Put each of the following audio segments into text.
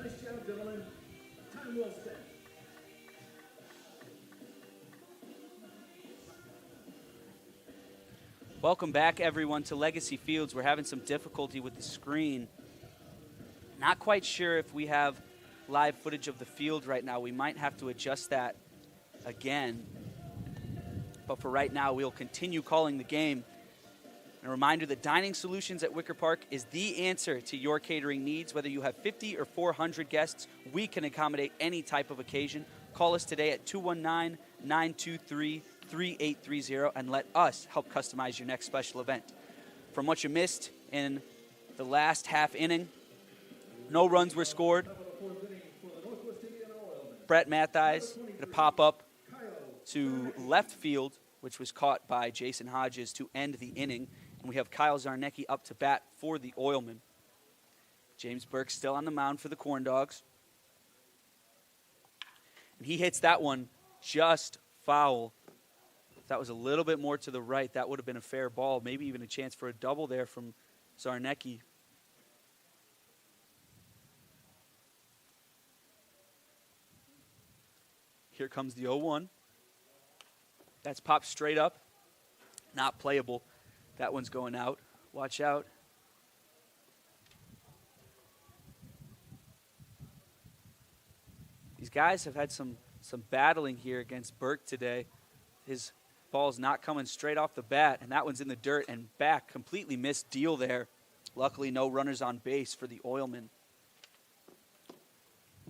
Nice job, gentlemen. Time well spent. Welcome back, everyone, to Legacy Fields. We're having some difficulty with the screen. Not quite sure if we have live footage of the field right now. We might have to adjust that again. But for right now, we'll continue calling the game. And a reminder that Dining Solutions at Wicker Park is the answer to your catering needs. Whether you have 50 or 400 guests, we can accommodate any type of occasion. Call us today at 219-923-3830 and let us help customize your next special event. From what you missed in the last half inning, no runs were scored. Brett Mattheis going to pop up to left field, which was caught by Jason Hodges to end the inning. And we have Kyle Zarnecki up to bat for the Oilmen. James Burke still on the mound for the Corndogs. And he hits that one just foul. If that was a little bit more to the right, that would have been a fair ball. Maybe even a chance for a double there from Zarnecki. Here comes the 0-1. That's popped straight up. Not playable. That one's going out. Watch out. These guys have had some battling here against Burke today. His ball's not coming straight off the bat, and that one's in the dirt and back. Completely missed deal there. Luckily, no runners on base for the Oilmen.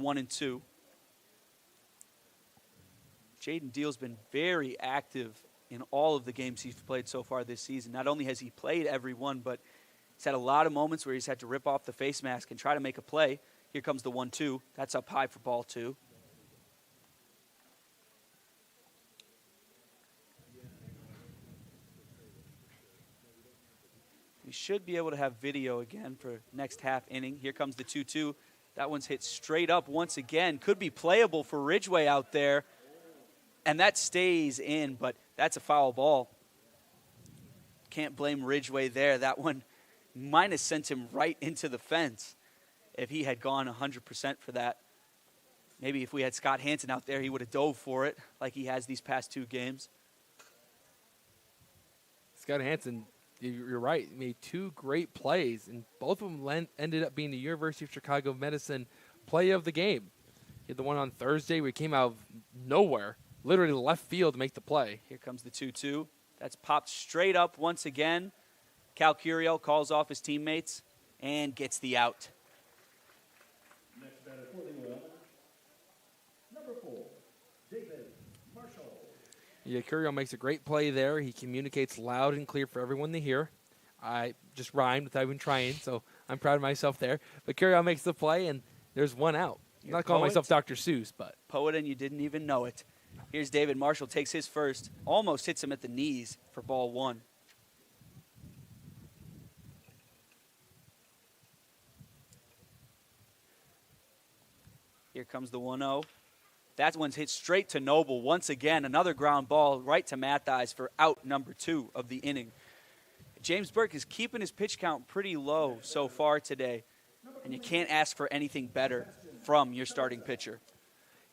1-2. Jaden Deal's been very active in all of the games he's played so far this season. Not only has he played every one, but he's had a lot of moments where he's had to rip off the face mask and try to make a play. Here comes the 1-2. That's up high for ball 2. We should be able to have video again for next half inning. Here comes the 2-2. That one's hit straight up once again. Could be playable for Ridgeway out there. And that stays in, but that's a foul ball. Can't blame Ridgeway there. That one might have sent him right into the fence if he had gone 100% for that. Maybe if we had Scott Hansen out there, he would have dove for it like he has these past 2 games. Scott Hansen, you're right, made 2 great plays, and both of them ended up being the University of Chicago Medicine play of the game. He had the one on Thursday where he came out of nowhere, literally left field to make the play. Here comes the 2-2. That's popped straight up once again. Cal Curiel calls off his teammates and gets the out. Next batter for the Oilmen, number 4, David Marshall. Yeah, Curiel makes a great play there. He communicates loud and clear for everyone to hear. I just rhymed without even trying, so I'm proud of myself there. But Curiel makes the play, and there's one out. I'm not calling myself Dr. Seuss, but. Poet, and you didn't even know it. Here's David Marshall, takes his first, almost hits him at the knees for ball 1. Here comes the 1-0. That one's hit straight to Noble. Once again, another ground ball right to Mattheis for out number 2 of the inning. James Burke is keeping his pitch count pretty low so far today, and you can't ask for anything better from your starting pitcher.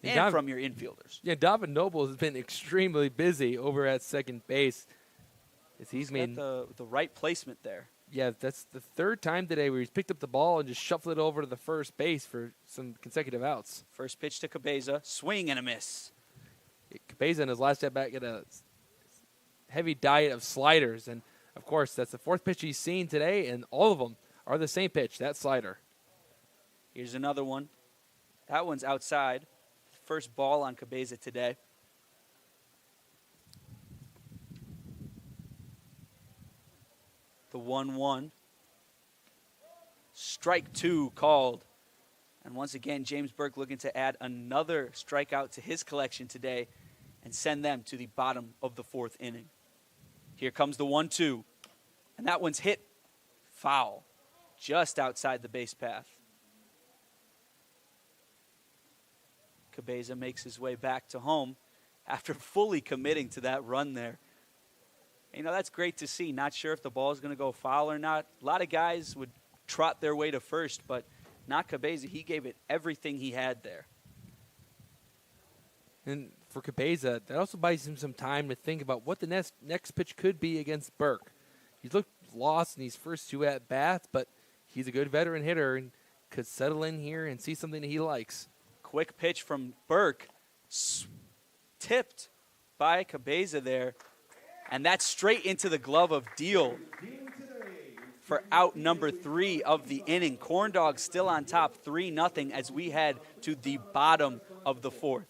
And from your infielders. Yeah, David Noble has been extremely busy over at second base. He's made the right placement there. Yeah, that's the 3rd time today where he's picked up the ball and just shuffled it over to the first base for some consecutive outs. First pitch to Cabeza, swing and a miss. Cabeza in his last at-bat got a heavy diet of sliders. And, of course, that's the 4th pitch he's seen today, and all of them are the same pitch, that slider. Here's another one. That one's outside. First ball on Cabeza today. The 1-1. Strike 2 called. And once again, James Burke looking to add another strikeout to his collection today and send them to the bottom of the 4th inning. Here comes the 1-2. And that one's hit foul just outside the base path. Cabeza makes his way back to home after fully committing to that run there. You know, that's great to see. Not sure if the ball is going to go foul or not. A lot of guys would trot their way to first, but not Cabeza. He gave it everything he had there. And for Cabeza, that also buys him some time to think about what the next pitch could be against Burke. He's looked lost in these first two at-bats, but he's a good veteran hitter and could settle in here and see something that he likes. Quick pitch from Burke, tipped by Cabeza there, and that's straight into the glove of Deal for out number 3 of the inning. Corndogs still on top 3-0 as we head to the bottom of the 4th.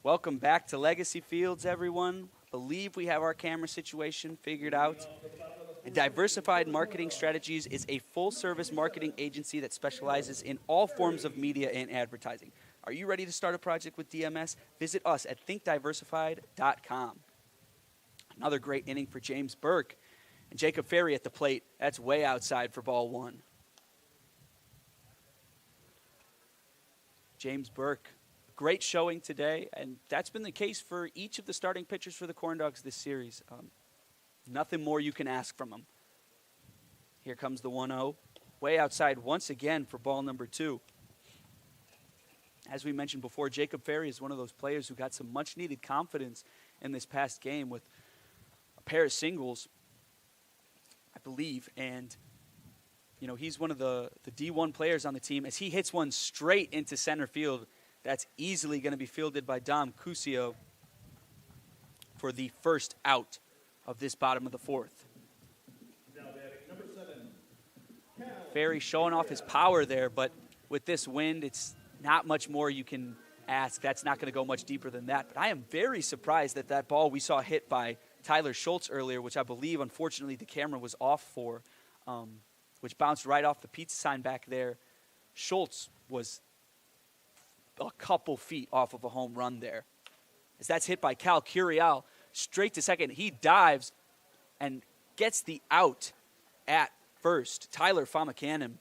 Welcome back to Legacy Fields, everyone. Believe we have our camera situation figured out. And Diversified Marketing Strategies is a full-service marketing agency that specializes in all forms of media and advertising. Are you ready to start a project with DMS? Visit us at thinkdiversified.com. Another great inning for James Burke. And Jacob Ferry at the plate. That's way outside for ball 1. James Burke. Great showing today, and that's been the case for each of the starting pitchers for the Corndogs this series. Nothing more you can ask from them. Here comes the 1-0. Way outside once again for ball number 2. As we mentioned before, Jacob Ferry is one of those players who got some much-needed confidence in this past game with a pair of singles, I believe, and you know he's one of the D1 players on the team. As he hits one straight into center field, that's easily going to be fielded by Dom Cusio for the first out of this bottom of the 4th. Ferry showing off his power there, but with this wind, it's not much more you can ask. That's not going to go much deeper than that. But I am very surprised that that ball we saw hit by Tyler Schultz earlier, which I believe, unfortunately, the camera was off for, which bounced right off the pizza sign back there. Schultz was a couple feet off of a home run there. As that's hit by Cal Curiel straight to second. He dives and gets the out at first. Tyler Famakanen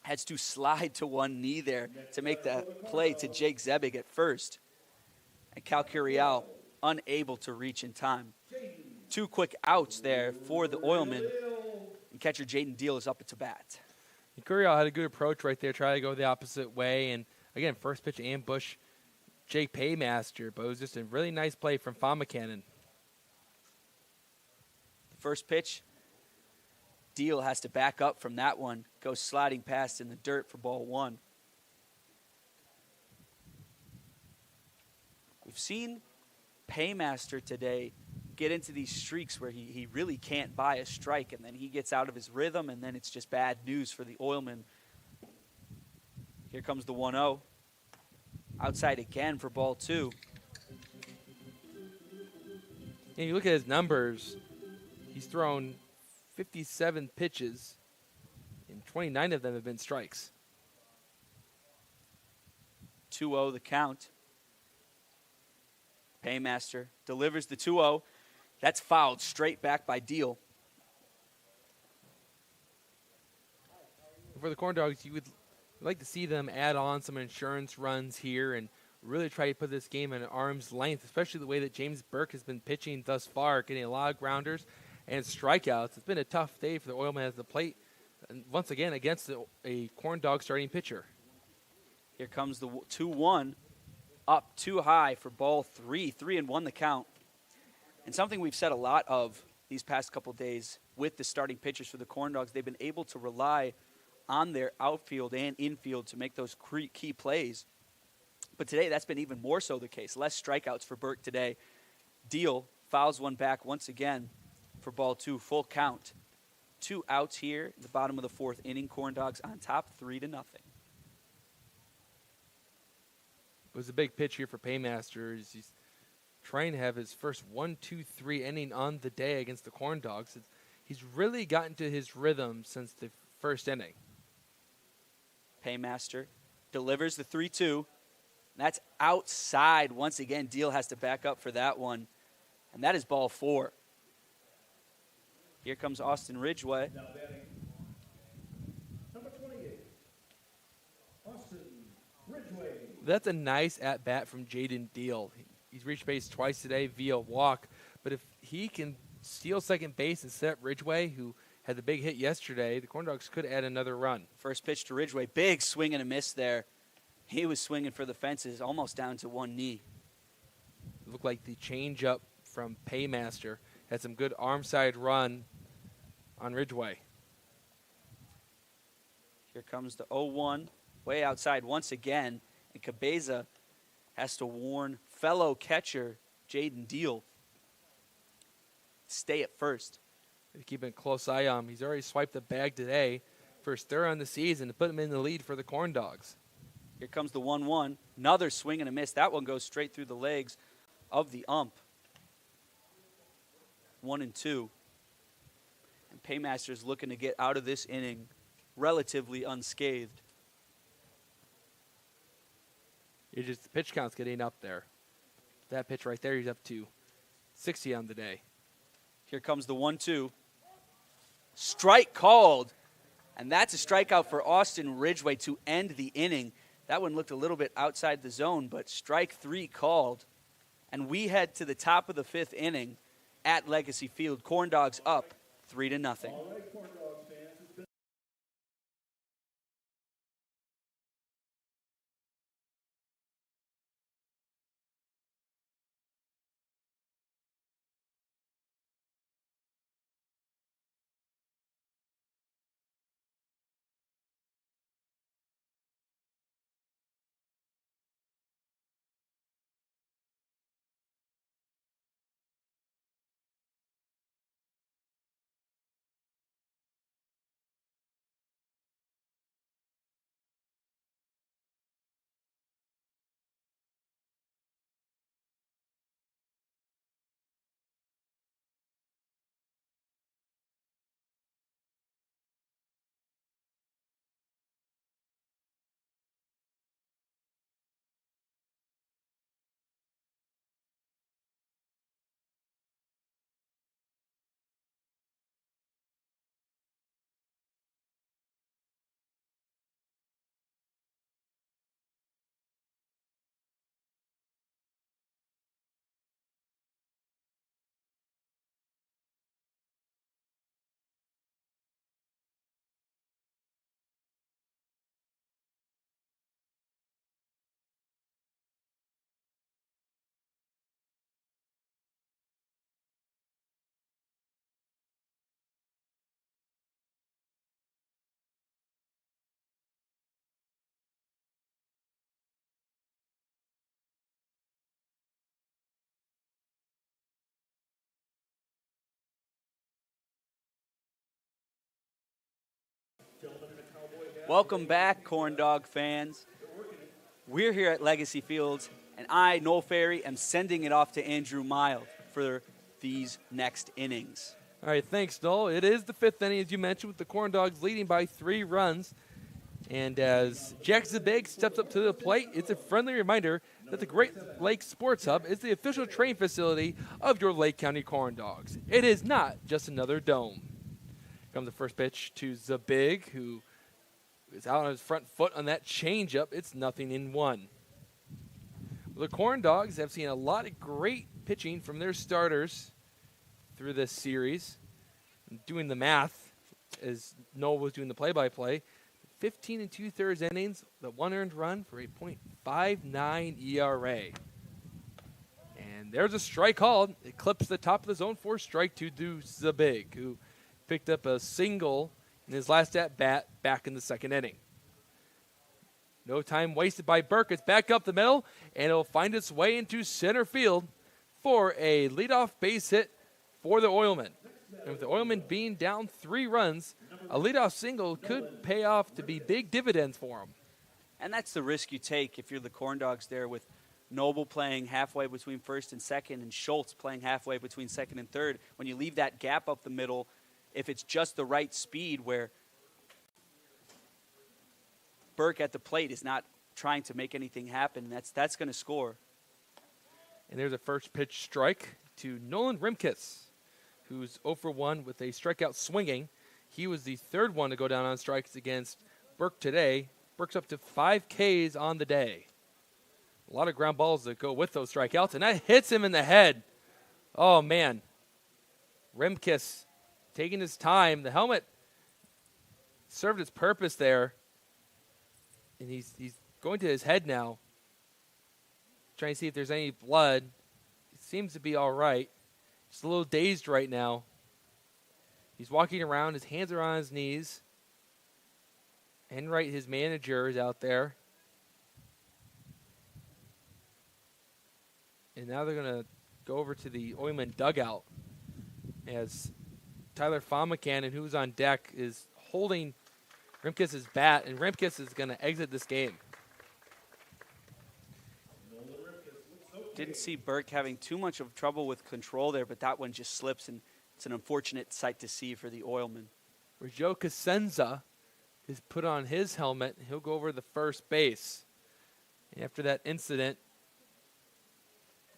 has to slide to one knee there to make that play to Jake Zebig at first. And Cal Curiel unable to reach in time. 2 quick outs there for the Oilmen. And catcher Jaden Deal is up to bat. Curiel had a good approach right there, try to go the opposite way, and again, first pitch ambush, Jake Paymaster, but it was just a really nice play from Famakanen. First pitch Deal has to back up from that one. Goes sliding past in the dirt for ball one. We've seen Paymaster today get into these streaks where he really can't buy a strike, and then he gets out of his rhythm, and then it's just bad news for the Oilmen. Here comes the 1-0. Outside again for ball two. And you look at his numbers, he's thrown 57 pitches, and 29 of them have been strikes. 2-0 the count. Paymaster delivers the 2-0. That's fouled straight back by Deal. For the Corndogs, you would like to see them add on some insurance runs here and really try to put this game at arm's length, especially the way that James Burke has been pitching thus far, getting a lot of grounders and strikeouts. It's been a tough day for the Oilmen at the plate, and once again against a Corndog starting pitcher. Here comes the 2-1. Up too high for ball three. 3-1 the count. And something we've said a lot of these past couple days with the starting pitchers for the Corndogs, they've been able to rely on their outfield and infield to make those key plays. But today, that's been even more so the case. Less strikeouts for Burke today. Deal fouls one back once again for ball two. Full count. 2 outs here in the bottom of the fourth inning. Corndogs on top 3-0. It was a big pitch here for Paymaster. He's trying to have his first 1-2-3 inning on the day against the Corndogs. He's really gotten to his rhythm since the first inning. Paymaster delivers the 3-2. That's outside. Once again, Deal has to back up for that one. And that is ball 4. Here comes Austin Ridgway. Now batting, number 28, Austin Ridgway. That's a nice at-bat from Jaden Deal. He's reached base twice today via walk, but if he can steal second base and set up Ridgway, who had the big hit yesterday, the Corndogs could add another run. First pitch to Ridgway. Big swing and a miss there. He was swinging for the fences, almost down to one knee. It looked like the changeup from Paymaster had some good arm side run on Ridgway. Here comes the 0-1, way outside once again, and Cabeza has to warn fellow catcher Jaden Deal. Stay at first. They're keeping a close eye on him. He's already swiped the bag today. First third on the season to put him in the lead for the Corndogs. Here comes the 1-1. Another swing and a miss. That one goes straight through the legs of the ump. 1-2. And Paymaster's looking to get out of this inning relatively unscathed. The pitch count's getting up there. That pitch right there, he's up to 60 on the day. Here comes the 1-2. Strike called. And that's a strikeout for Austin Ridgway to end the inning. That one looked a little bit outside the zone, but strike 3 called. And we head to the top of the 5th inning at Legacy Field. Corndogs up 3-0. All right, Corndogs fans. Welcome back, Corndog fans. We're here at Legacy Fields, and I, Noel Ferry, am sending it off to Andrew Mild for these next innings. All right, thanks, Noel. It is the fifth inning, as you mentioned, with the Corndogs leading by 3 runs. And as Jack Zabig steps up to the plate, it's a friendly reminder that the Great Lakes Sports Hub is the official training facility of your Lake County Corndogs. It is not just another dome. Comes the first pitch to Zabig, who is out on his front foot on that changeup. It's 0-1. Well, the Corndogs have seen a lot of great pitching from their starters through this series. Doing the math, as Noel was doing the play-by-play, 15 2/3 innings, the 1 earned run for a .59 ERA. And there's a strike called. It clips the top of the zone for a strike to Zabig, who picked up a single in his last at-bat back in the second inning. No time wasted by Burke. It's back up the middle, and it'll find its way into center field for a leadoff base hit for the Oilmen. And with the Oilmen being down 3 runs, a leadoff single could pay off to be big dividends for them. And that's the risk you take if you're the Corndogs there, with Noble playing halfway between first and second and Schultz playing halfway between second and third. When you leave that gap up the middle, if it's just the right speed where Burke at the plate is not trying to make anything happen, that's going to score. And there's a first pitch strike to Nolan Rimkus, who's 0 for 1 with a strikeout swinging. He was the third one to go down on strikes against Burke today. Burke's up to 5 Ks on the day. A lot of ground balls that go with those strikeouts, and that hits him in the head. Oh, man. Rimkus taking his time. The helmet served its purpose there. And he's going to his head now, trying to see if there's any blood. It seems to be all right. Just a little dazed right now. He's walking around. His hands are on his knees. Enright, his manager, is out there. And now they're going to go over to the Oilman dugout as Tyler Famakannon, who's on deck, is holding Rimkus' bat, and Rimkus is going to exit this game. Didn't see Burke having too much of trouble with control there, but that one just slips, and it's an unfortunate sight to see for the Oilmen. Where Joe Cosenza is put on his helmet, and he'll go over to first base. And after that incident,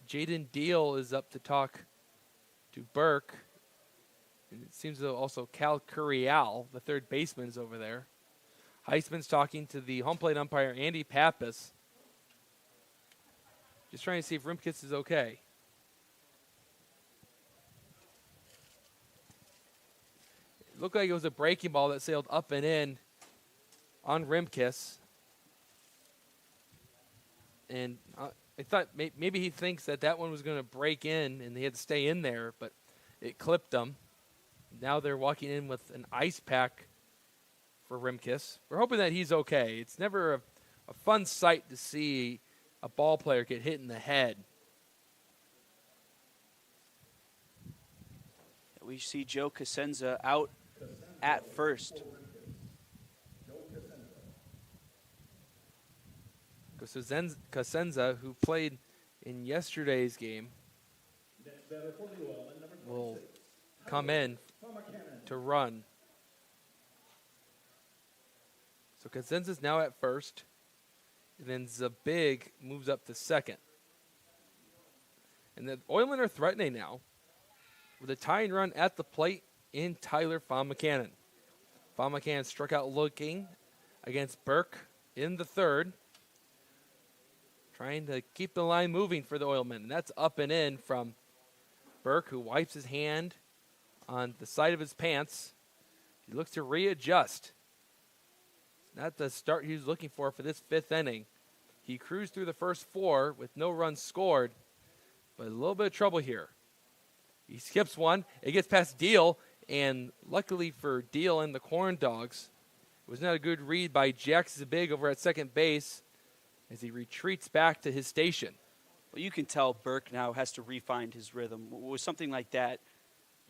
Jaden Deal is up to talk to Burke. And it seems though also Cal Curial, the third baseman, is over there. Heisman's talking to the home plate umpire, Andy Pappas. Just trying to see if Rimkus is okay. It looked like it was a breaking ball that sailed up and in on Rimkus. And I thought maybe he thinks that one was going to break in and he had to stay in there, but it clipped him. Now they're walking in with an ice pack for Rimkus. We're hoping that he's okay. It's never a fun sight to see a ball player get hit in the head. We see Joe Cosenza out at first. Cosenza, who played in yesterday's game, will come in to run. So Cosenza's now at first. And then Zabig moves up to second. And the Oilmen are threatening now with a tying run at the plate in Tyler Famakannon. Famakannon struck out looking against Burke in the third, trying to keep the line moving for the Oilmen. And that's up and in from Burke, who wipes his hand on the side of his pants. He looks to readjust. Not the start he was looking for this fifth inning. He cruised through the first 4 with no runs scored, but a little bit of trouble here. He skips one. It gets past Deal, and luckily for Deal and the Corndogs, it was not a good read by Jack Zabig over at second base as he retreats back to his station. Well, you can tell Burke now has to refine his rhythm. With something like that,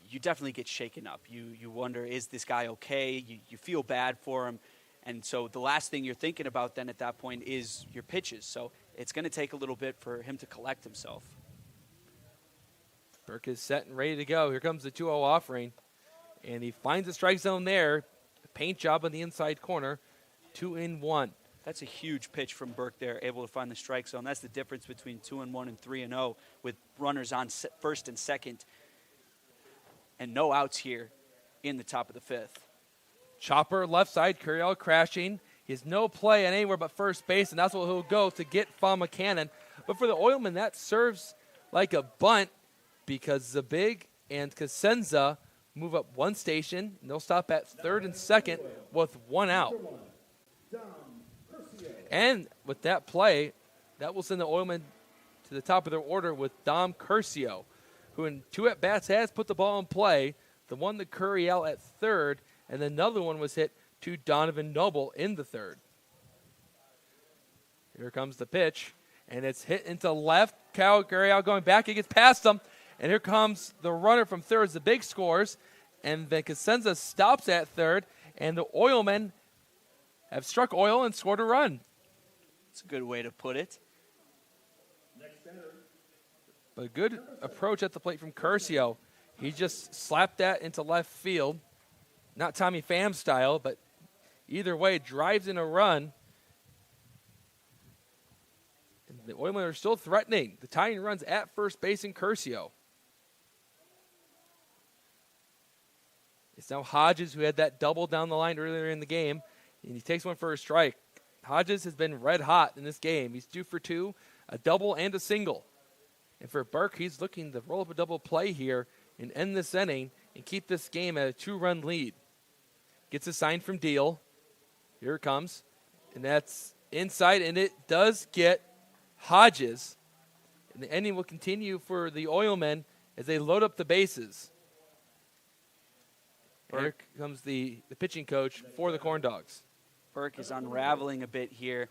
you definitely get shaken up. You wonder, is this guy okay? You feel bad for him. And so the last thing you're thinking about then at that point is your pitches. So it's going to take a little bit for him to collect himself. Burke is set and ready to go. Here comes the 2-0 offering. And he finds the strike zone there. Paint job on the inside corner. 2-1. That's a huge pitch from Burke there, able to find the strike zone. That's the difference between 2-1 and 3-0 with runners on first and second. And no outs here in the top of the fifth. Chopper left side, Curiel crashing. He has no play on anywhere but first base, and that's where he'll go to get Fama Cannon. But for the Oilmen, that serves like a bunt because Zabig and Cosenza move up one station, and they'll stop at third and second with 1 out. And with that play, that will send the Oilmen to the top of their order with Dom Curcio, who in 2 at-bats has put the ball in play. The one to Curiel at third, and another one was hit to Donovan Noble in the third. Here comes the pitch, and it's hit into left. Cal Curiel going back. He gets past him, and here comes the runner from third. The big scores, and then Cosenza stops at third, and the Oilmen have struck oil and scored a run. It's a good way to put it. But a good approach at the plate from Curcio. He just slapped that into left field. Not Tommy Pham style, but either way, drives in a run. And the Oilmen are still threatening. The tying runs at first base in Curcio. It's now Hodges who had that double down the line earlier in the game, and he takes one for a strike. Hodges has been red hot in this game. He's 2 for 2, a double and a single. And for Burke, he's looking to roll up a double play here and end this inning and keep this game at a 2-run lead. Gets a sign from Deal. Here it comes. And that's inside, and it does get Hodges. And the inning will continue for the Oilmen as they load up the bases. And here comes the pitching coach for the Corndogs. Burke is unraveling a bit here.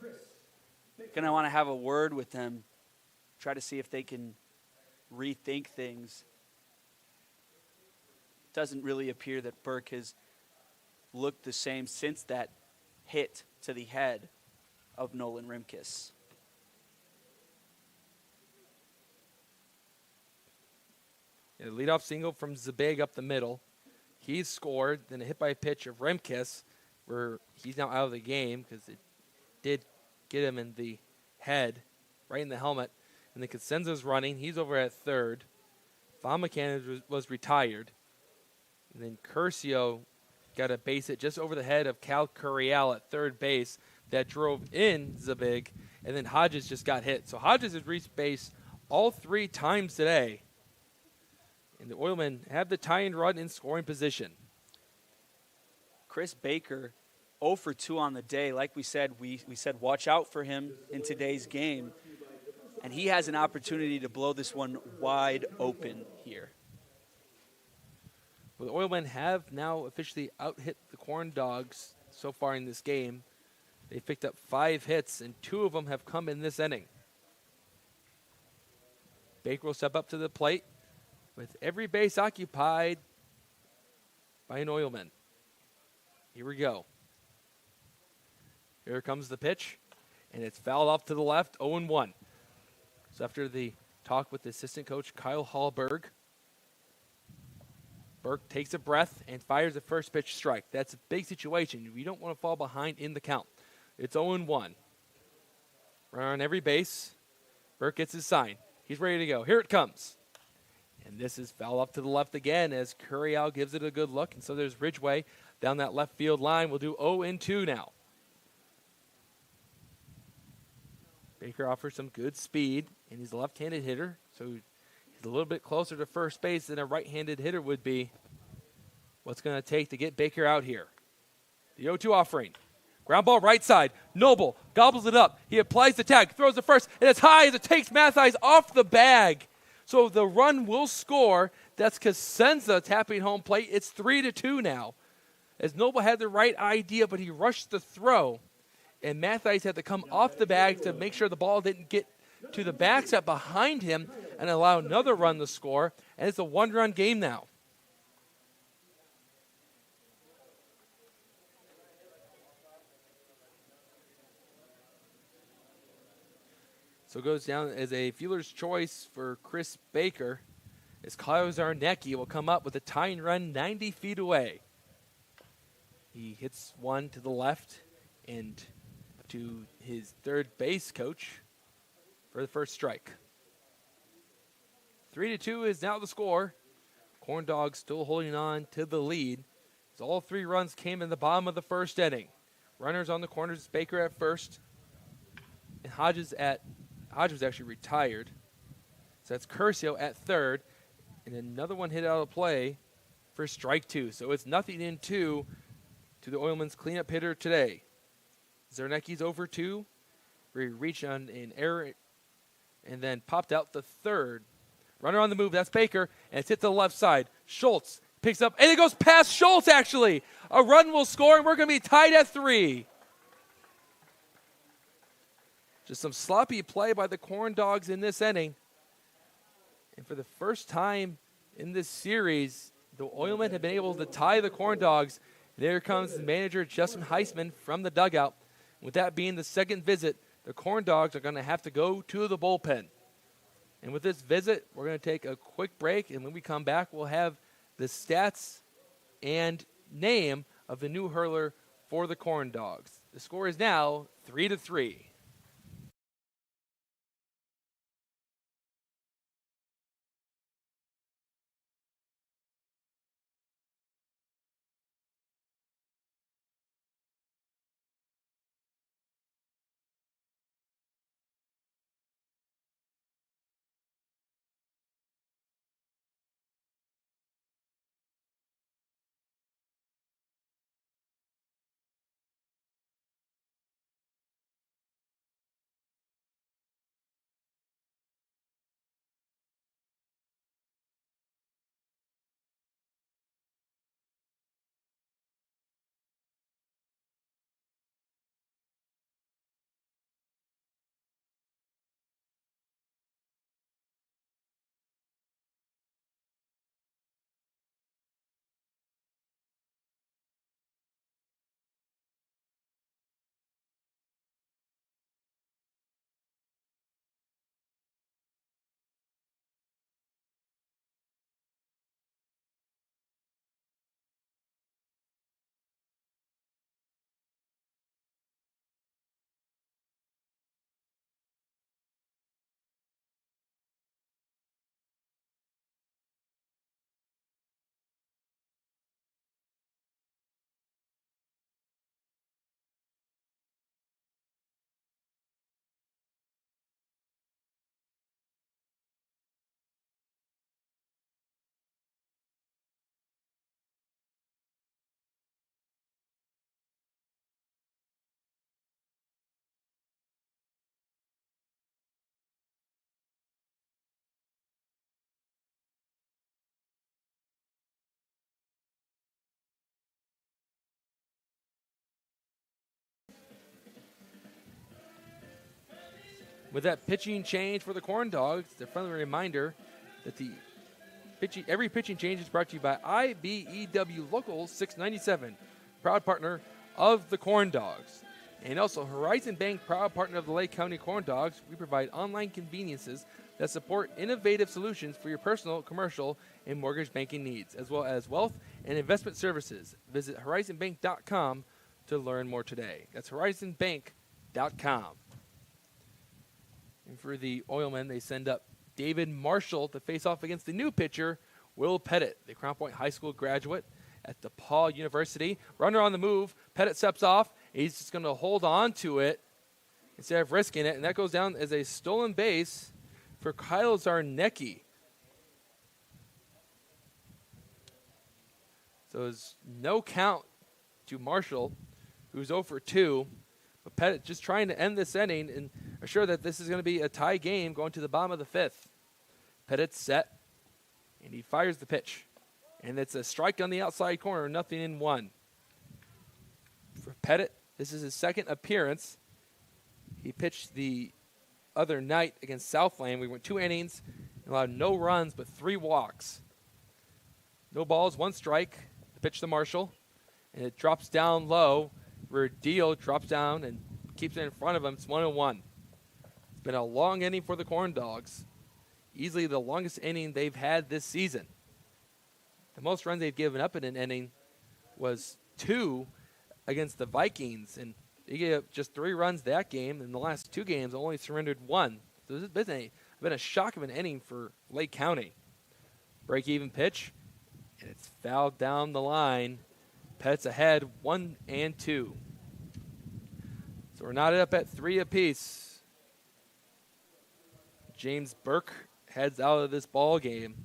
Going to want to have a word with them. Try to see if they can rethink things. Doesn't really appear that Burke has looked the same since that hit to the head of Nolan Rimkus. A leadoff single from Zabig up the middle. He's scored, then a hit by a pitch of Rimkus, where he's now out of the game because it did get him in the head, right in the helmet. And then Cosenza's running. He's over at third. Famacan was retired. And then Curcio got a base hit just over the head of Cal Curiel at third base that drove in Zabig. And then Hodges just got hit. So Hodges has reached base all 3 times today. And the Oilmen have the tie-in run in scoring position. Chris Baker, 0 for 2 on the day. Like we said, we said watch out for him in today's game. And he has an opportunity to blow this one wide open here. Well, the Oilmen have now officially out-hit the Corndogs so far in this game. They've picked up 5 hits, and 2 of them have come in this inning. Baker will step up to the plate with every base occupied by an Oilman. Here we go. Here comes the pitch, and it's fouled off to the left, 0-1. So after the talk with the assistant coach, Kyle Hallberg, Burke takes a breath and fires the first pitch strike. That's a big situation. You don't want to fall behind in the count. It's 0-1. Runner on every base. Burke gets his sign. He's ready to go. Here it comes. And this is fouled off to the left again as Curiel gives it a good look. And so there's Ridgway down that left field line. We'll do 0-2 now. Baker offers some good speed, and he's a left-handed hitter, so he's a little bit closer to first base than a right-handed hitter would be. What's going to take to get Baker out here? The 0-2 offering. Ground ball right side. Noble gobbles it up. He applies the tag, throws the first, and it's high as it takes Mathies off the bag. So the run will score. That's Cosenza tapping home plate. It's 3-2 now. As Noble had the right idea, but he rushed the throw. And Mathies had to come off the bag to make sure the ball didn't get to the backstop behind him and allow another run to score. And it's a 1-run game now. So it goes down as a fielder's choice for Chris Baker, as Kyle Zarnecki will come up with a tying run 90 feet away. He hits one to the left and to his third base coach for the first strike. 3-2 is now the score. Corndogs still holding on to the lead, as all 3 runs came in the bottom of the first inning. Runners on the corners, Baker at first, and Hodges was actually retired. So that's Curcio at third, and another one hit out of play for strike 2. So it's 0-2 to the Oilmen's cleanup hitter today. Zarnecki's over 2, where he reached on an error and then popped out the third. Runner on the move, that's Baker, and it's hit to the left side. Schultz picks up, and it goes past Schultz, actually. A run will score, and we're going to be tied at 3. Just some sloppy play by the Corndogs in this inning. And for the first time in this series, the Oilmen have been able to tie the Corndogs. There comes manager Justin Heisman from the dugout. With that being the second visit, the Corndogs are going to have to go to the bullpen. And with this visit, we're going to take a quick break, and when we come back, we'll have the stats and name of the new hurler for the Corndogs. The score is now 3-3. With that pitching change for the Corndogs, the friendly reminder that every pitching change is brought to you by IBEW Local 697, proud partner of the Corndogs. And also Horizon Bank, proud partner of the Lake County Corndogs. We provide online conveniences that support innovative solutions for your personal, commercial, and mortgage banking needs, as well as wealth and investment services. Visit horizonbank.com to learn more today. That's horizonbank.com. And for the Oilmen, they send up David Marshall to face off against the new pitcher, Will Pettit, the Crown Point High School graduate at DePaul University. Runner on the move. Pettit steps off. He's just going to hold on to it instead of risking it, and that goes down as a stolen base for Kyle Zarnecki. So it's no count to Marshall, who's 0 for 2. But Pettit just trying to end this inning and assure that this is going to be a tie game going to the bottom of the 5th. Pettit's set, and he fires the pitch. And it's a strike on the outside corner, 0-1. For Pettit, this is his second appearance. He pitched the other night against Southland. We went 2 innings, and allowed no runs but 3 walks. No balls, 1 strike. The pitch to Marshall, and it drops down low. Verdillo drops down and keeps it in front of him. It's 1-1. It's been a long inning for the Corndogs. Easily the longest inning they've had this season. The most runs they've given up in an inning was 2 against the Vikings, and they gave up just 3 runs that game. In the last 2 games, only surrendered 1. So this has been a shock of an inning for Lake County. Break-even pitch, and it's fouled down the line. Pets ahead 1-2. So we're knotted up at 3 apiece. James Burke heads out of this ball game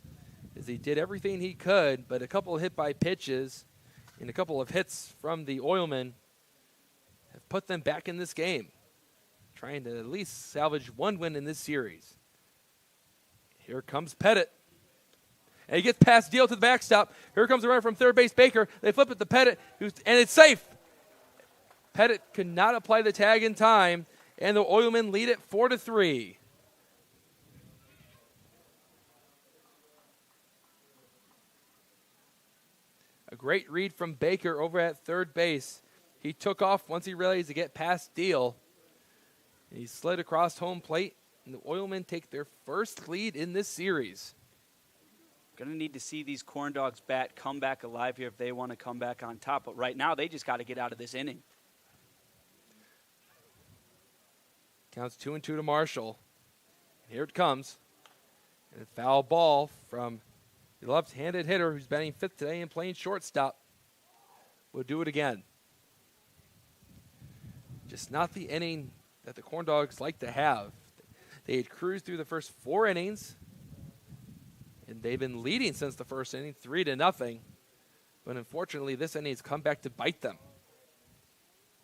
as he did everything he could, but a couple of hit-by pitches and a couple of hits from the Oilmen have put them back in this game, trying to at least salvage 1 win in this series. Here comes Pettit. And he gets past Deal to the backstop. Here comes the runner from third base, Baker. They flip it to Pettit, and it's safe. Pettit could not apply the tag in time, and the Oilmen lead it 4-3. A great read from Baker over at third base. He took off once he realized to get past Deal. And he slid across home plate, and the Oilmen take their first lead in this series. Going to need to see these Corndogs bat come back alive here if they want to come back on top. But right now, they just got to get out of this inning. Counts 2-2 to Marshall. And here it comes. And a foul ball from the left-handed hitter who's batting 5th today and playing shortstop. We'll do it again. Just not the inning that the Corndogs like to have. They had cruised through the first 4 innings, and they've been leading since the first inning, 3-0. But unfortunately, this inning has come back to bite them.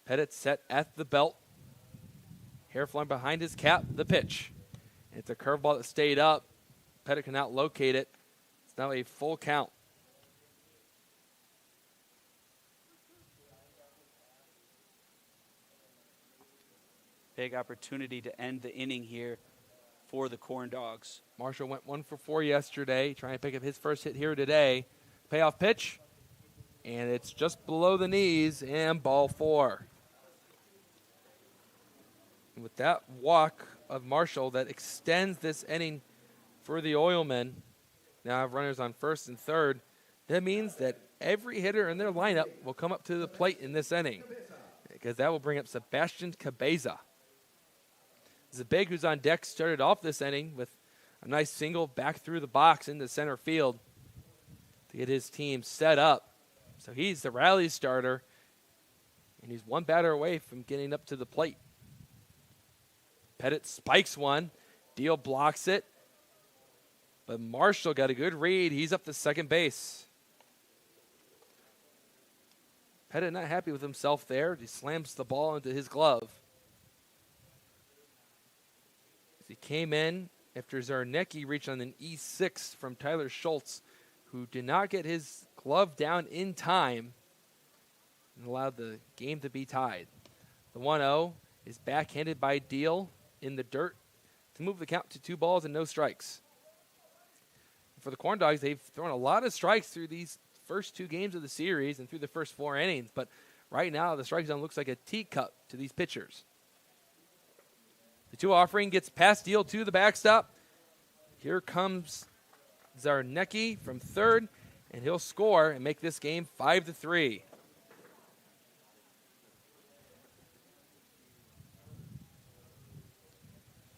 Pettit set at the belt. Hair flying behind his cap, the pitch. It's a curveball that stayed up. Pettit cannot locate it. It's now a full count. Big opportunity to end the inning here for the Corndogs. Marshall went 1 for 4 yesterday, trying to pick up his first hit here today. Payoff pitch, and it's just below the knees, and ball 4. And with that walk of Marshall that extends this inning for the Oilmen, now have runners on first and third. That means that every hitter in their lineup will come up to the plate in this inning, because that will bring up Sebastian Cabeza. Zabig, who's on deck, started off this inning with a nice single back through the box into center field to get his team set up. So he's the rally starter, and he's 1 batter away from getting up to the plate. Pettit spikes one. Deal blocks it. But Marshall got a good read. He's up to second base. Pettit not happy with himself there. He slams the ball into his glove. He came in after Zarnecki reached on an E6 from Tyler Schultz, who did not get his glove down in time and allowed the game to be tied. The 1-0 is backhanded by Deal in the dirt to move the count to 2 balls and no strikes. For the Corndogs, they've thrown a lot of strikes through these first 2 games of the series and through the first 4 innings, but right now the strike zone looks like a teacup to these pitchers. The 2 offering gets past Deal to the backstop. Here comes Zarnecki from third, and he'll score and make this game 5-3.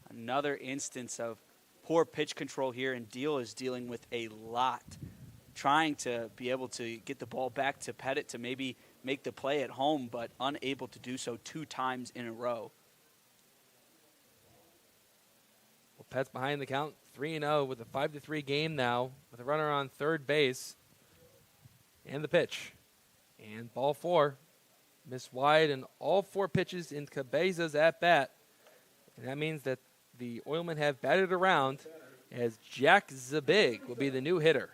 Another instance of poor pitch control here, and Deal is dealing with a lot. Trying to be able to get the ball back to Pettit to maybe make the play at home, but unable to do so 2 times in a row. Well, Pet's behind the count, 3-0 with a 5-3 game now, with a runner on third base. And the pitch. And ball 4. Missed wide, and all 4 pitches in Cabeza's at-bat. And that means that the Oilmen have batted around as Jack Zabig will be the new hitter.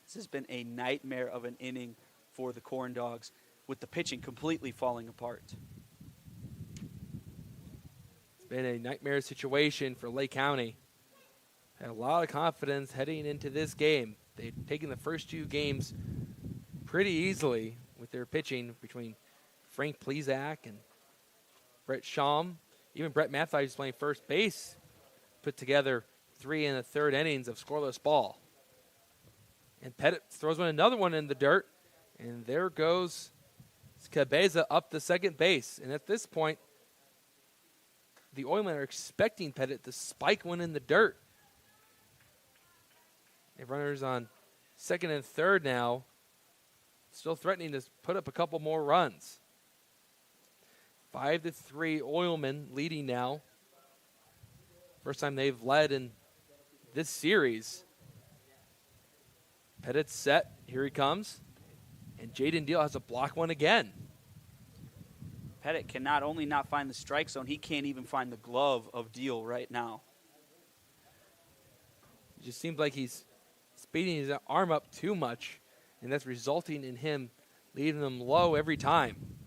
This has been a nightmare of an inning for the Corndogs, with the pitching completely falling apart. It's been a nightmare situation for Lake County. Had a lot of confidence heading into this game. They've taken the first 2 games pretty easily with their pitching between Frank Plezak and Brett Schaum. Even Brett Matthews playing first base put together 3 1/3 innings of scoreless ball. And Pettit throws another one in the dirt, and there goes Cabeza up the second base. And at this point, the Oilmen are expecting Pettit to spike one in the dirt. They have runners on second and third now, still threatening to put up a couple more runs. 5-3 Oilmen leading now. First time they've led in this series. Pettit's set. Here he comes. And Jaden Deal has to block one again. Pettit can not only not find the strike zone, he can't even find the glove of Deal right now. It just seems like he's speeding his arm up too much, and that's resulting in him leaving them low every time.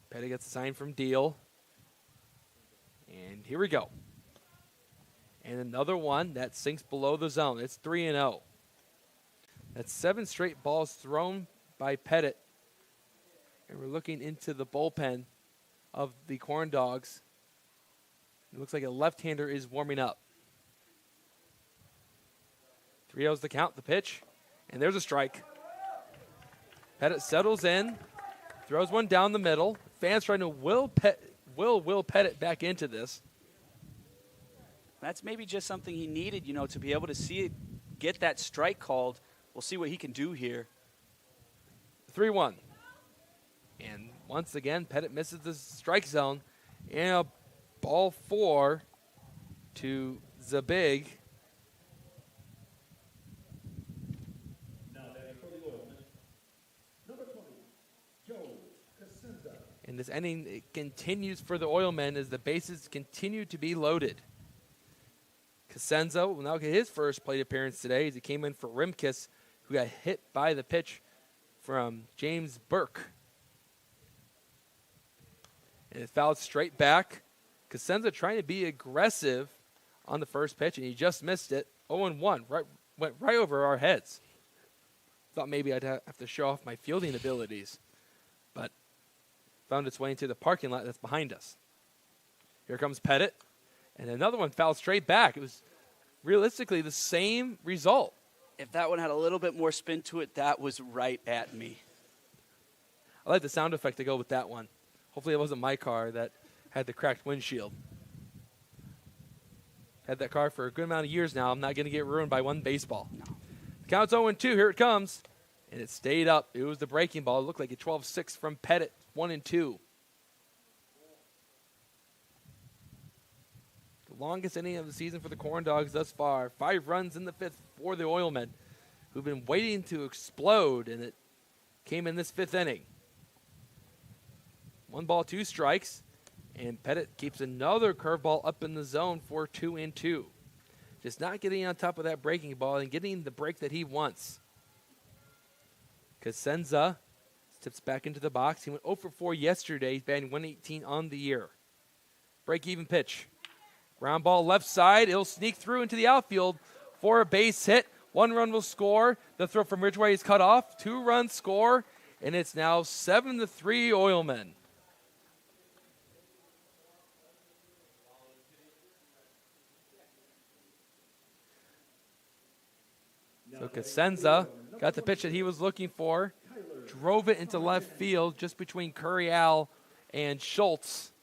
Pettit gets a sign from Deal. And here we go. And another one that sinks below the zone. It's 3-0. That's 7 straight balls thrown by Pettit. And we're looking into the bullpen of the Corndogs. It looks like a left-hander is warming up. 3-0's the count, the pitch. And there's a strike. Pettit settles in, throws one down the middle. Fans trying to will Pettit back into this. That's maybe just something he needed, to be able to see it, get that strike called. We'll see what he can do here. 3-1. And once again, Pettit misses the strike zone. And a ball 4 to Zabig. Now batting for the Oilmen, number 20, Joe Casenza. And this inning it continues for the Oilmen as the bases continue to be loaded. Casenza will now get his first plate appearance today as he came in for Rimkus, who got hit by the pitch from James Burke. And it fouled straight back. Casenza trying to be aggressive on the first pitch, and he just missed it. 0-1, went right over our heads. Thought maybe I'd have to show off my fielding abilities, but found its way into the parking lot that's behind us. Here comes Pettit, and another one fouled straight back. It was realistically the same result. If that one had a little bit more spin to it, that was right at me. I like the sound effect to go with that one. Hopefully it wasn't my car that had the cracked windshield. Had that car for a good amount of years now. I'm not going to get ruined by one baseball. No. The count's 0-2. Here it comes. And it stayed up. It was the breaking ball. It looked like a 12-6 from Pettit. 1-2. The longest inning of the season for the Corndogs thus far. 5 runs in the 5th for the Oilmen, who've been waiting to explode, and it came in this 5th inning. 1 ball, 2 strikes, and Pettit keeps another curveball up in the zone for 2-2. Just not getting on top of that breaking ball and getting the break that he wants. Casenza steps back into the box. He went 0 for 4 yesterday. He's batting 118 on the year. Break-even pitch. Ground ball left side. It'll sneak through into the outfield for a base hit. 1 run will score. The throw from Ridgeway is cut off. 2-run score, and it's now 7-3 Oilmen. So Casenza got the pitch that he was looking for, drove it into left field just between Currial and Schultz.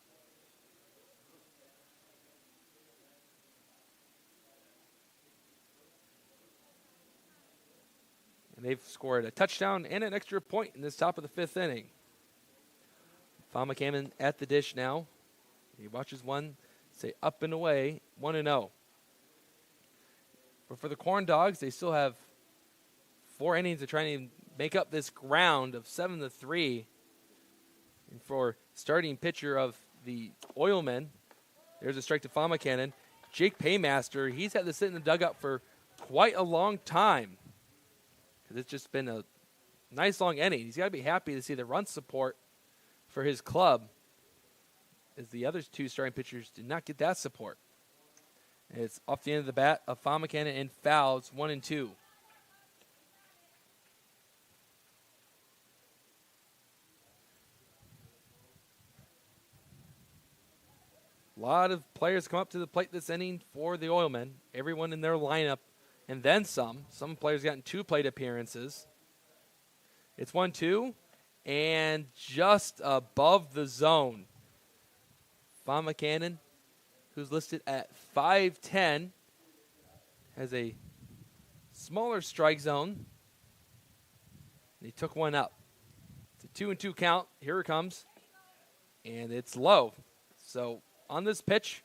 And they've scored a touchdown and an extra point in this top of the 5th inning. Fama at the dish now. He watches one say up and away, 1-0. But for the Corndogs, they still have 4 innings to try and make up this ground of 7-3. And for starting pitcher of the Oilmen, there's a strike to Fama Cannon. Jake Paymaster, he's had to sit in the dugout for quite a long time, because it's just been a nice long inning. He's got to be happy to see the run support for his club, as the other 2 starting pitchers did not get that support. And it's off the end of the bat of Fama Cannon and fouls 1-2. lot of players come up to the plate this inning for the Oilmen. Everyone in their lineup, and then some. Some players gotten 2 plate appearances. It's 1-2, and just above the zone. Von McCannon, who's listed at 5'10", has a smaller strike zone. And he took one up. It's a 2-2 count. Here it comes. And it's low. So on this pitch,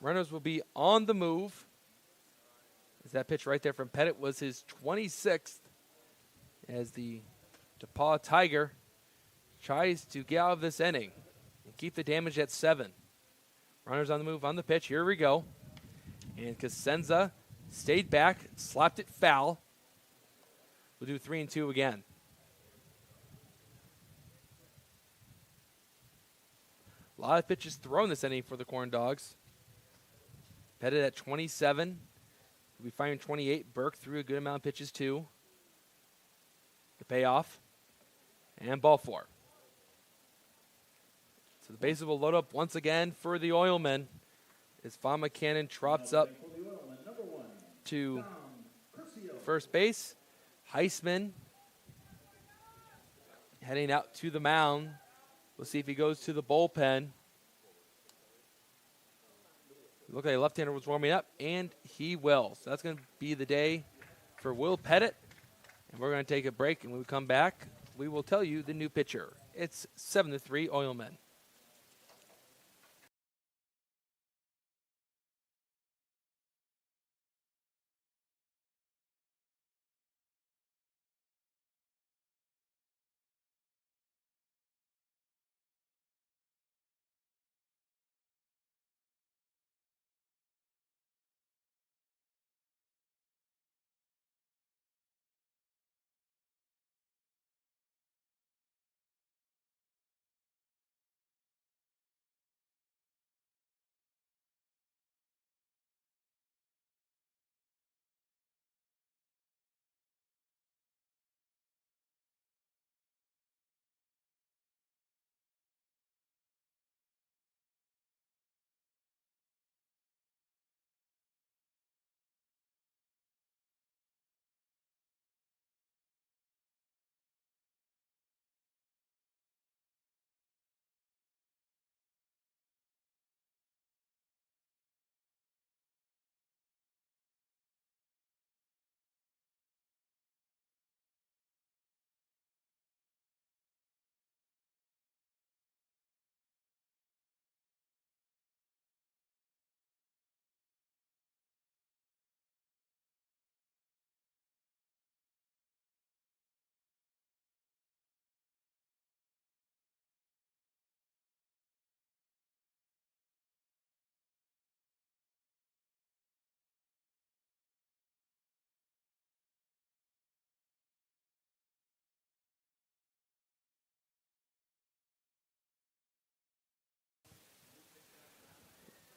runners will be on the move. As that pitch right there from Pettit was his 26th, as the DePaul Tiger tries to get out of this inning and keep the damage at 7. Runners on the move on the pitch. Here we go. And Cosenza stayed back, slapped it foul. We'll do 3-2 again. A lot of pitches thrown this inning for the Corndogs. Pettit at 27. We'll be firing 28. Burke threw a good amount of pitches too. The payoff. And ball 4. So the bases will load up once again for the Oilmen as Von McCannon trots up to first base. Heisman heading out to the mound. We'll see if he goes to the bullpen. Looked like a left-hander was warming up, and he will. So that's going to be the day for Will Pettit. And we're going to take a break, and when we come back, we will tell you the new pitcher. It's 7-3 Oilmen.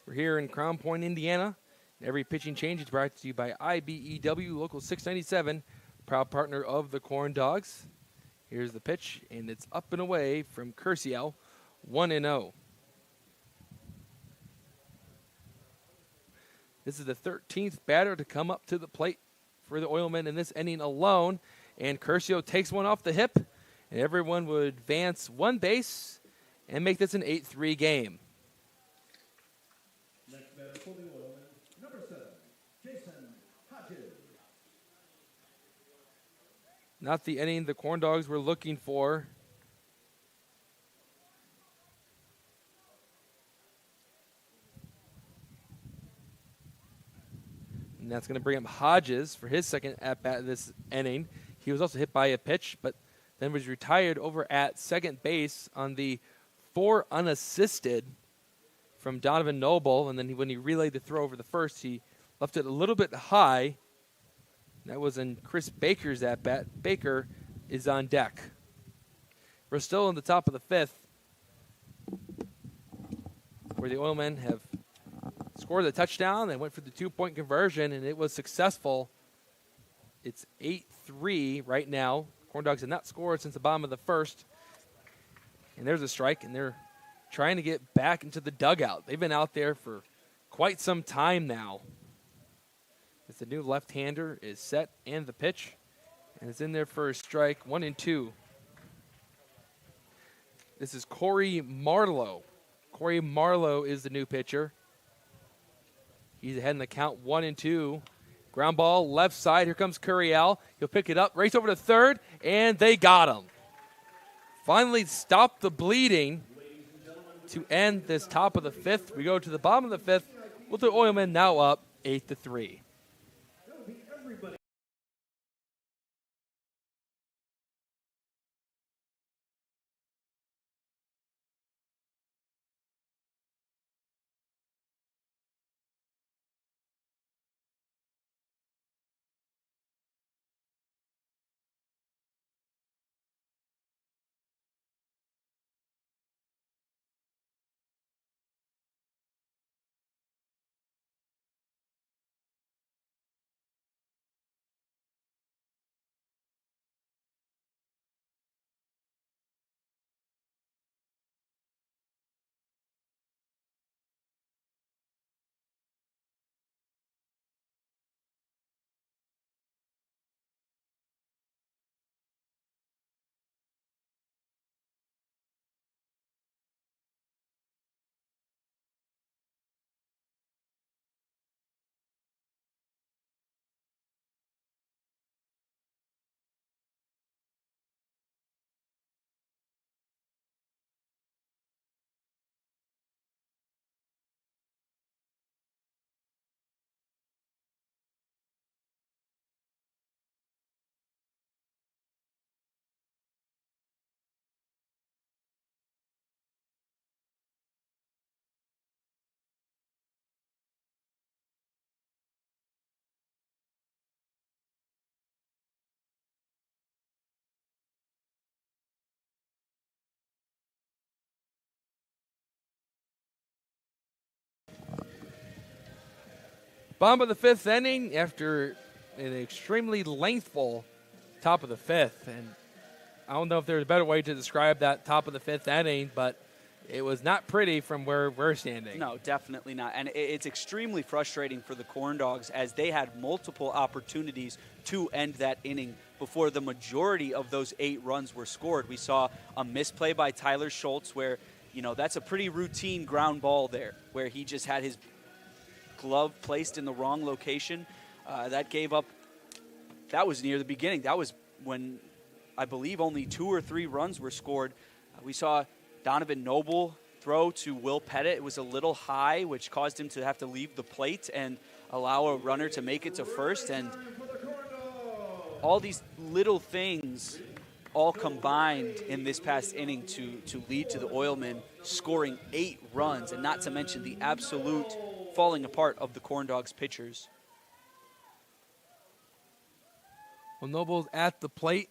We're here in Crown Point, Indiana. Every pitching change is brought to you by IBEW Local 697, proud partner of the Corndogs. Here's the pitch, and it's up and away from Curcio, 1-0. This is the 13th batter to come up to the plate for the Oilmen in this inning alone, and Curcio takes one off the hip, and everyone would advance one base and make this an 8-3 game. Next batter for the Oilmen, number 7, Jason Hodges. Not the inning the Corndogs were looking for. And that's going to bring up Hodges for his second at-bat this inning. He was also hit by a pitch, but then was retired over at second base on the 4 unassisted from Donovan Noble. And then when he relayed the throw over the first, he left it a little bit high. That was in Chris Baker's at-bat. Baker is on deck. We're still in the top of the 5th, where the Oilmen have scored a touchdown. They went for the 2-point conversion, and it was successful. It's 8-3 right now. Corndogs have not scored since the bottom of the first. And there's a strike, and they're trying to get back into the dugout. They've been out there for quite some time now. As the new left-hander is set and the pitch, and it's in there for a strike, 1-2. This is Corey Marlowe. Corey Marlowe is the new pitcher. He's ahead in the count, 1-2. Ground ball, left side. Here comes Curiel. He'll pick it up, race over to third, and they got him. Finally stopped the bleeding to end this top of the fifth. We go to the bottom of the fifth with the Oilmen now up 8-3. Bottom of the fifth inning after an extremely lengthful top of the fifth. And I don't know if there's a better way to describe that top of the fifth inning, but it was not pretty from where we're standing. No, definitely not. And it's extremely frustrating for the Corndogs as they had multiple opportunities to end that inning before the majority of those 8 runs were scored. We saw a misplay by Tyler Schultz where, that's a pretty routine ground ball there where he just had his glove placed in the wrong location. That gave up. That was near the beginning. That was when I believe only 2 or 3 runs were scored. We saw Donovan Noble throw to Will Pettit. It was a little high, which caused him to have to leave the plate and allow a runner to make it to first. And all these little things all combined in this past inning to lead to the Oilmen scoring 8 runs, and not to mention the absolute falling apart of the Corndogs pitchers. Well, Noble's at the plate.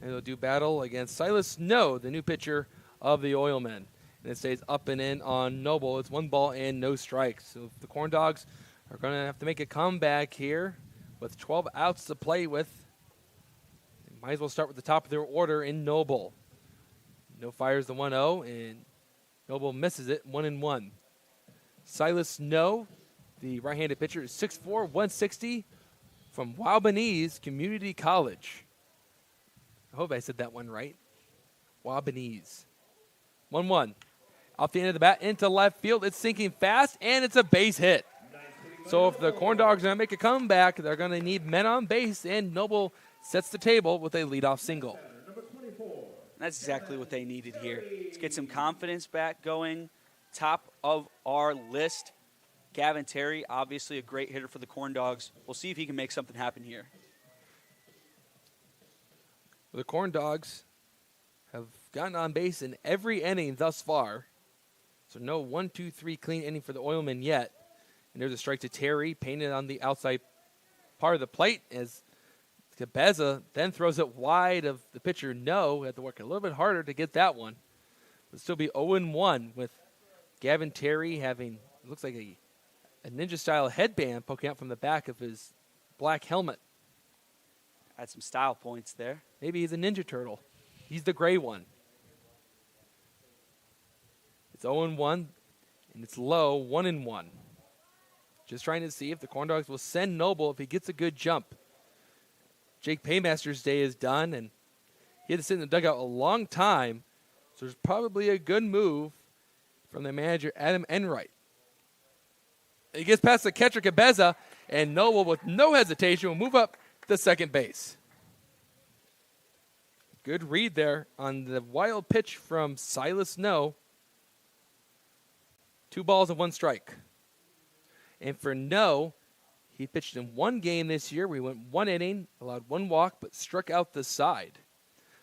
And they'll do battle against Silas Snow, the new pitcher of the Oilmen. And it stays up and in on Noble. It's 1 ball and no strikes. So the Corndogs are going to have to make a comeback here with 12 outs to play with. They might as well start with the top of their order in Noble. No fires the 1-0, and Noble misses it 1-1. Silas Snow, the right-handed pitcher, is 6'4", 160 from Wabanese Community College. I hope I said that one right. Wabanese. 1-1. Off the end of the bat into left field. It's sinking fast, and it's a base hit. So if the Corndogs are going to make a comeback, they're going to need men on base, and Noble sets the table with a leadoff single. That's exactly what they needed here. Let's get some confidence back going. Top of our list, Gavin Terry, obviously a great hitter for the Corndogs. We'll see if he can make something happen here. The Corndogs have gotten on base in every inning thus far. So no 1-2-3 clean inning for the Oilmen yet. And there's a strike to Terry, painted on the outside part of the plate as Cabeza then throws it wide of the pitcher. No, had to work a little bit harder to get that one. It'll still be 0-1 with Gavin Terry having, it looks like a ninja-style headband poking out from the back of his black helmet. Had some style points there. Maybe he's a Ninja Turtle. He's the gray one. It's 0-1, and it's low, 1-1. Just trying to see if the Corndogs will send Noble if he gets a good jump. Jake Paymaster's day is done, and he had to sit in the dugout a long time, so there's probably a good move from the manager, Adam Enright. He gets past the catcher, Cabeza, and Noble, with no hesitation, will move up to second base. Good read there on the wild pitch from Silas No. 2 balls and 1 strike. And for No, he pitched in 1 game this year. We went 1 inning, allowed 1 walk, but struck out the side.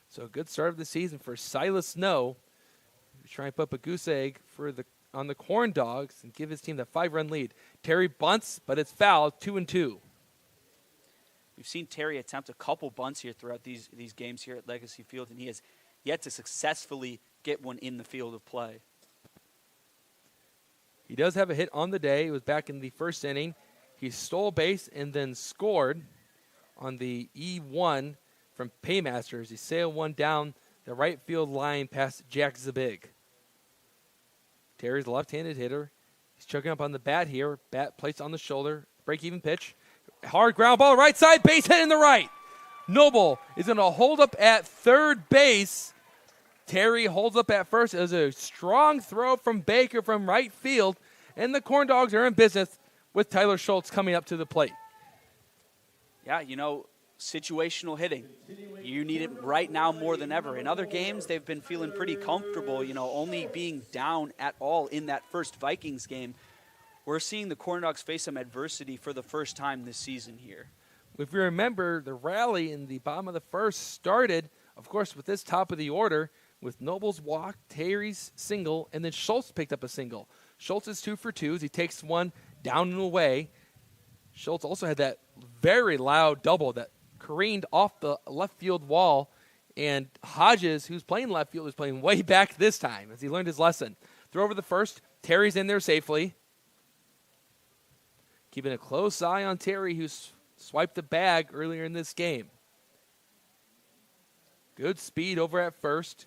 So a good start of the season for Silas No. Trying to put up a goose egg on the Corndogs and give his team the 5-run lead. Terry bunts, but it's foul, 2-2. We've seen Terry attempt a couple bunts here throughout these games here at Legacy Field, and he has yet to successfully get one in the field of play. He does have a hit on the day. It was back in the first inning. He stole base and then scored on the E1 from Paymasters. He sailed one down the right field line past Jack Zabig. Terry's a left-handed hitter. He's choking up on the bat here. Bat placed on the shoulder. Break-even pitch. Hard ground ball, right side, base hit in the right. Noble is going to hold up at third base. Terry holds up at first. It was a strong throw from Baker from right field, and the Corndogs are in business with Tyler Schultz coming up to the plate. Yeah, situational hitting. You need it right now more than ever. In other games, they've been feeling pretty comfortable, only being down at all in that first Vikings game. We're seeing the Corndogs face some adversity for the first time this season here. If you remember, the rally in the bottom of the first started, of course, with this top of the order, with Noble's walk, Terry's single, and then Schultz picked up a single. Schultz is 2 for 2. He takes one down and away. Schultz also had that very loud double that careened off the left field wall, and Hodges, who's playing left field, is playing way back this time as he learned his lesson. Throw over the first. Terry's in there safely. Keeping a close eye on Terry, who's swiped the bag earlier in this game. Good speed over at first.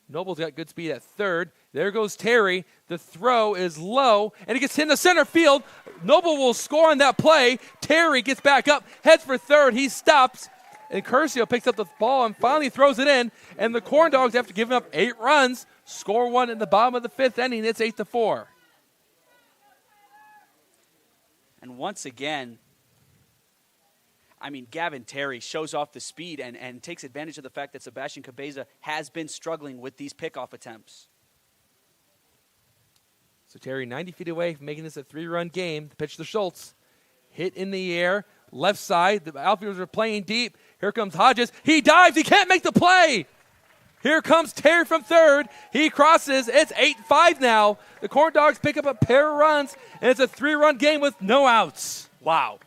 Noble's got good speed at third. There goes Terry. The throw is low, and it gets hit in the center field. Noble will score on that play. Terry gets back up, heads for third. He stops, and Curcio picks up the ball and finally throws it in. And the Corndogs, after giving up 8 runs, score 1 in the bottom of the 5th inning. It's 8-4. And once again, Gavin Terry shows off the speed and takes advantage of the fact that Sebastian Cabeza has been struggling with these pickoff attempts. So Terry 90 feet away from making this a 3-run game. The pitch to Schultz. Hit in the air. Left side. The outfielders are playing deep. Here comes Hodges. He dives. He can't make the play. Here comes Terry from third. He crosses. It's 8-5 now. The Corndogs pick up a pair of runs, and it's a 3-run game with no outs. Wow.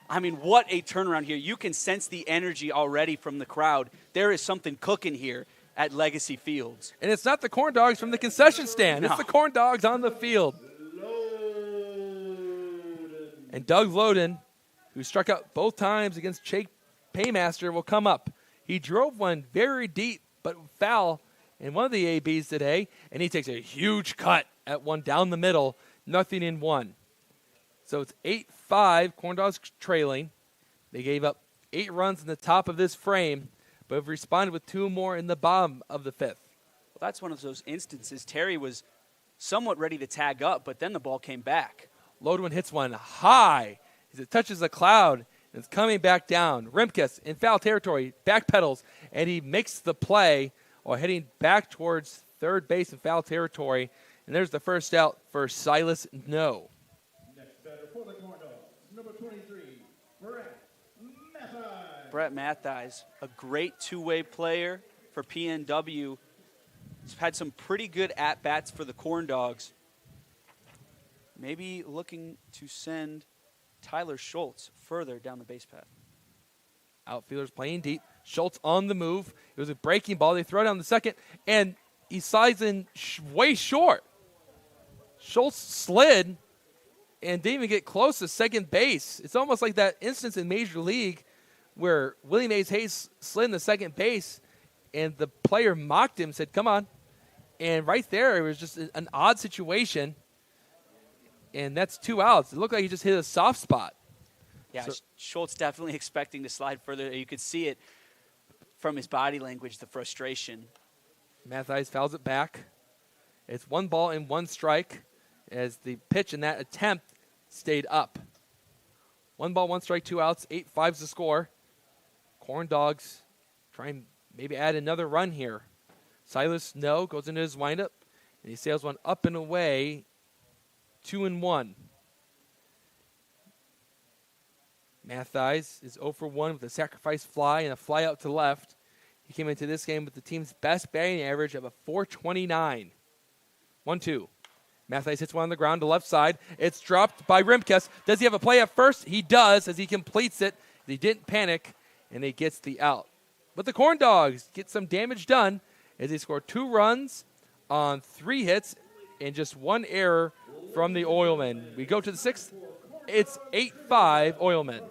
What a turnaround here. You can sense the energy already from the crowd. There is something cooking here at Legacy Fields. And it's not the Corndogs from the concession stand. No. It's the Corndogs on the field. And Doug Loden, who struck out both times against Jake Paymaster, will come up. He drove one very deep but foul in one of the ABs today, and he takes a huge cut at one down the middle, 0-1. So it's 8-5, Corndogs trailing. They gave up 8 runs in the top of this frame, but have responded with 2 more in the bottom of the 5th. Well, that's one of those instances. Terry was somewhat ready to tag up, but then the ball came back. Lodwin hits one high as it touches the cloud, and it's coming back down. Rimkus in foul territory, backpedals, and he makes the play while heading back towards third base in foul territory. And there's the first out for Silas No. Next batter for the Corndogs, number 23, Brett Mattheis, a great two-way player for PNW. He's had some pretty good at-bats for the Corndogs. Maybe looking to send Tyler Schultz further down the base path. Outfielders playing deep. Schultz on the move. It was a breaking ball. They throw down the second, and he slides in way short. Schultz slid and didn't even get close to second base. It's almost like that instance in Major League where Willie Mays Hayes slid in the second base, and the player mocked him, said, come on. And right there, it was just an odd situation. And that's 2 outs. It looked like he just hit a soft spot. Yeah, So- Schultz definitely expecting to slide further. You could see it from his body language, the frustration. Mathias fouls it back. It's 1 ball and 1 strike as the pitch in that attempt stayed up. 1 ball, 1 strike, 2 outs, 8-5's the score. Corndogs try and maybe add another run here. Silas, no, goes into his windup, and he sails one up and away, 2-1. Mathias is 0 for 1 with a sacrifice fly and a fly out to left. He came into this game with the team's best batting average of a .429. 1-2. Mathias hits one on the ground to left side. It's dropped by Rimkus. Does he have a play at first? He does as he completes it. He didn't panic, and he gets the out. But the Corndogs get some damage done as they score 2 runs on 3 hits and just 1 error from the Oilmen. We go to the 6th. It's 8-5 Oilmen.